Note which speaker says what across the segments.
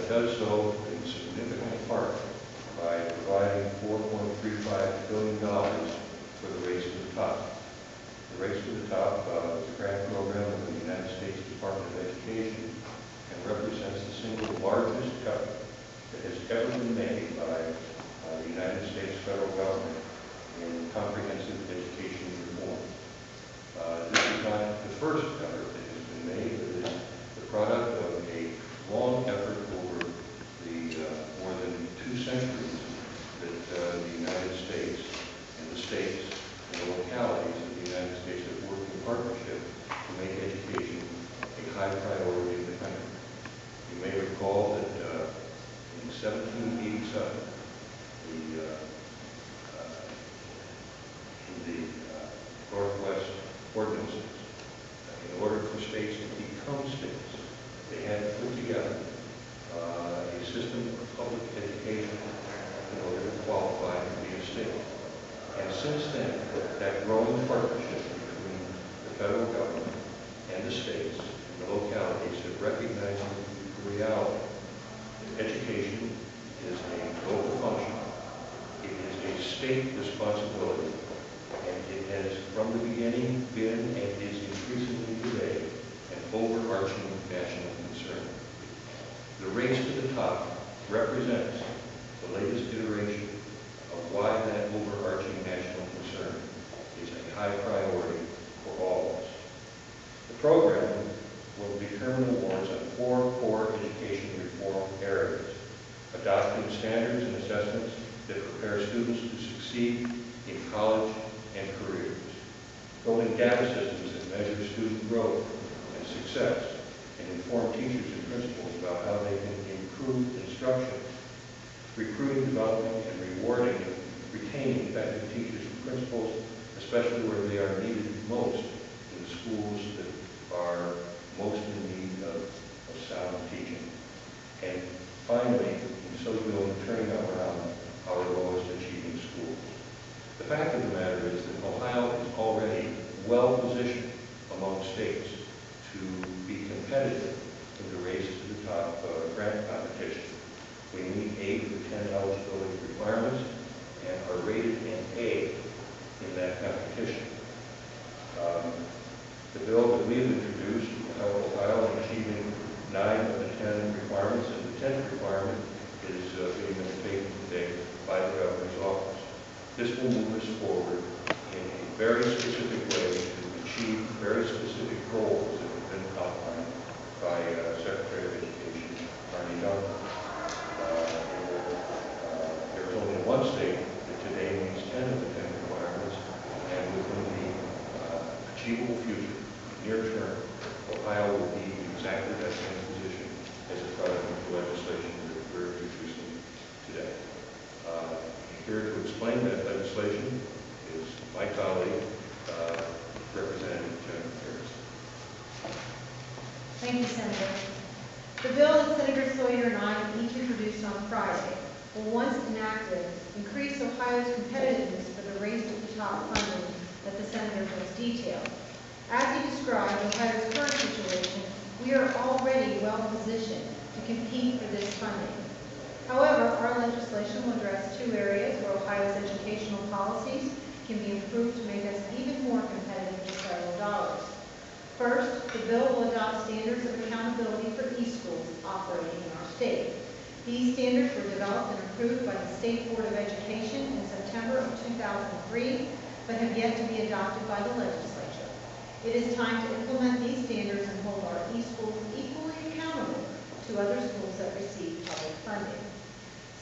Speaker 1: it does so in significant part by providing $4.35 billion for the Race to the Top. The Race to the Top is a grant program of the United States Department of Education and represents the single largest cut that has ever been made by the United States federal government in comprehensive education reform. This is not the first effort that has been made, but it is the product of a long effort over the more than 2 centuries that the United States and the states and the localities of the United States have worked in partnership to make education a high priority in the country. You may recall that in 1787, the Northwest ordinances, in order for states to become states, they had to put together a system of public education in order to qualify to be a state. And since then, that growing partnership between the federal government and the states and the localities have recognized the reality that education is a local function. It is a state responsibility, and it has from the beginning been and is increasingly today an overarching national concern. The Race to the Top represents the latest iteration of why that overarching national concern is a high priority for all of us. The program will determine awards on 4 core education reform areas: adopting standards and assessments that prepare students to succeed in college and careers, building data systems that measure student growth and success and inform teachers and principals about how they can improve instruction, recruiting, developing, and rewarding and retaining effective teachers and principals, especially where they are needed most in the schools that are most in need of sound teaching. And finally, in so doing, turning around our lowest achieving schools. The fact of the matter is that Ohio is already well positioned among states to be competitive in the Race to the Top grant competition. We meet 8 of the 10 eligibility requirements and are rated an A in that competition. The bill that we have introduced will help Ohio in achieving 9 of the 10 requirements, and the 10th requirement is being undertaken today by the governor's office. This will move us forward in a very specific way to achieve very specific goals that have been outlined by Secretary of Education Arne Duncan. There's only one state that today meets 10 of the 10 requirements, and within the achievable future, near term, Ohio will be in exactly that same position as a product of the legislation that we're introducing today. Here to explain that legislation is my colleague, Representative Garrison.
Speaker 2: Thank you, Senator. The bill that Senator Sawyer and I each introduced on Friday will, once enacted, increase Ohio's competitiveness for the Race to the Top funding that the Senator just detailed. As he described Ohio's current situation, we are already well positioned to compete for this funding. However, our legislation will address 2 areas where Ohio's educational policies can be improved to make us even more competitive with federal dollars. First, the bill will adopt standards of accountability for e-schools operating in our state. These standards were developed and approved by the State Board of Education in September of 2003, but have yet to be adopted by the legislature. It is time to implement these standards and hold our e-schools equally accountable to other schools that receive public funding.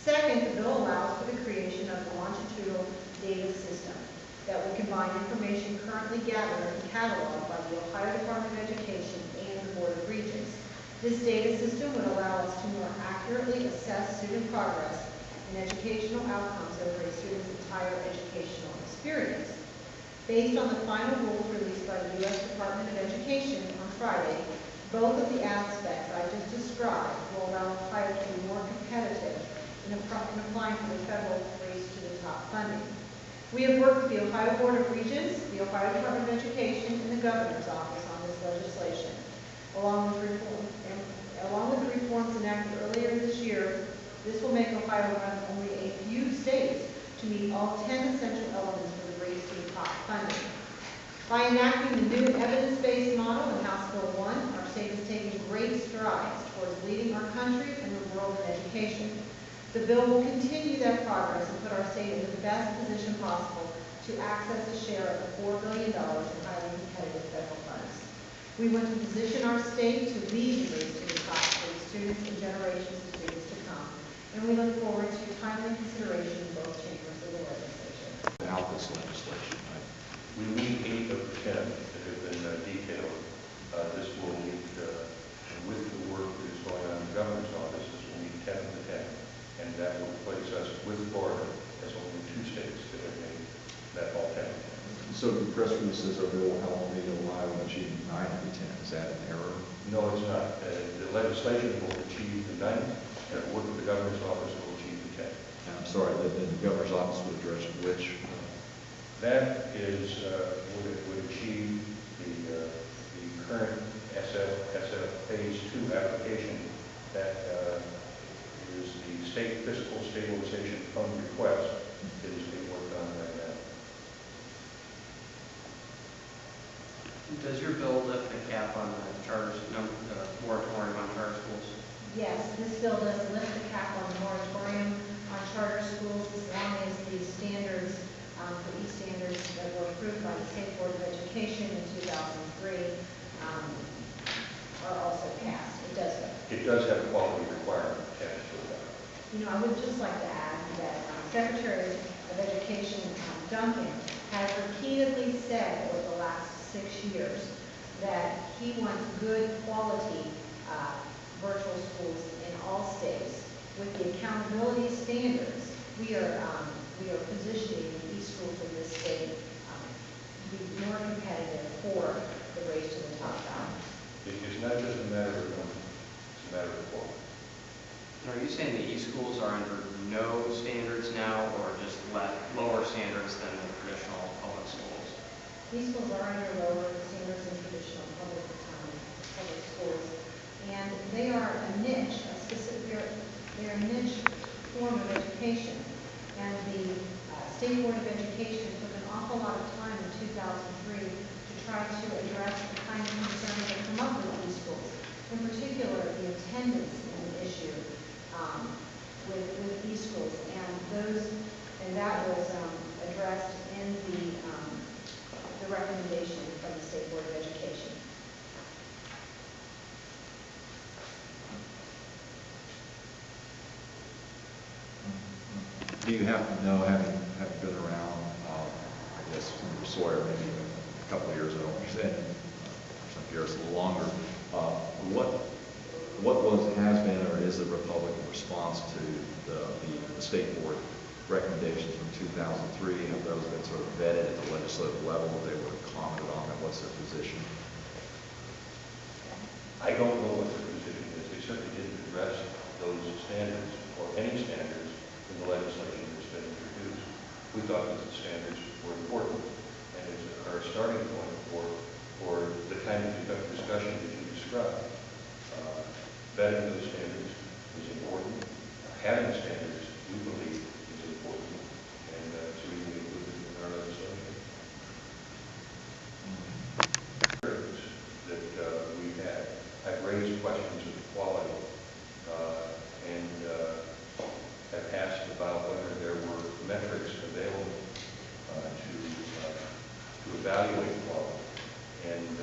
Speaker 2: Second, the bill allows for the creation of a longitudinal data system that would combine information currently gathered and cataloged by the Ohio Department of Education and the Board of Regents. This data system would allow us to more accurately assess student progress and educational outcomes over a student's entire educational experience. Based on the final rules released by the U.S. Department of Education on Friday, both of the aspects I just described will allow Ohio to be more competitive in applying for the federal Race to the Top funding. We have worked with the Ohio Board of Regents, the Ohio Department of Education, and the Governor's Office on this legislation, along with the reforms enacted earlier this This will make Ohio one of only a few states to meet all 10 essential elements for the Race to the Top funding. By enacting the new evidence-based model in House Bill 1, our state is taking great strides towards leading our country and the world in education. The bill will continue that progress and put our state in the best position possible to access a share of the $4 billion in highly competitive federal funds. We want to position our state to lead the race to the top for the students and generations of students to come. And we look forward to timely consideration in both chambers of the legislature.
Speaker 3: Without this legislation, right?
Speaker 1: We need 8 of the 10 that have been detailed. This will need, with the work that is going on in the governor's office, this will need 10 of the 10. And that will place us with Florida as only 2 states that have made that all 10.
Speaker 3: So the press release says our bill will help me to Ohio achieve 9 of the 10. Is that an error?
Speaker 1: No, it's not. The legislation will achieve the 9, and work with the governor's office will achieve the 10.
Speaker 3: And I'm sorry, the governor's office will address which?
Speaker 1: That is, would achieve the current SF Phase 2 application that is the State Fiscal Stabilization Fund request that is being worked on right now.
Speaker 4: Does your bill lift the cap on the moratorium on charter schools?
Speaker 2: Yes, this bill does lift the cap on the moratorium on charter schools as long as the standards, for each standards that were approved by the State Board of Education in 2003 are also passed. It does lift.
Speaker 1: It does have a quality requirement attached to it.
Speaker 2: You know, I would just like to add that Secretary of Education Duncan has repeatedly said over the last 6 years that he wants good quality virtual schools in all states. With the accountability standards, we are positioning these schools in this state to be more competitive for the race to the top down.
Speaker 1: It's not just a matter of number, it's a matter of quality.
Speaker 4: Are you saying the e-schools are under no standards now, or just lower standards than the traditional public schools?
Speaker 2: These schools are under lower standards than traditional public schools, and they are a niche, they are a niche form of education. And the State Board of Education took an awful lot of time in 2003 to try to address the kind of concerns that come up with these schools. In particular, the attendance issue with these schools, and that was addressed in the recommendation from the State Board of Education.
Speaker 3: Do you happen to know, having been around, I guess, under Sawyer, maybe a couple of years ago, some years, a little longer, what has been or is the Republican response to the State Board recommendations from 2003? Have those been sort of vetted at the legislative level? If they were commented on, and what's their position?
Speaker 1: I don't know what their position is. They certainly didn't address those standards or any standards in the legislation that's been introduced. We thought that the standards were important and are a starting point for the kind of discussion that you described. Vetting those standards is important. Having standards, we believe, is important, and so we will include it in our legislation. That we've had, I've raised questions of quality and have asked about whether there were metrics available to evaluate quality. And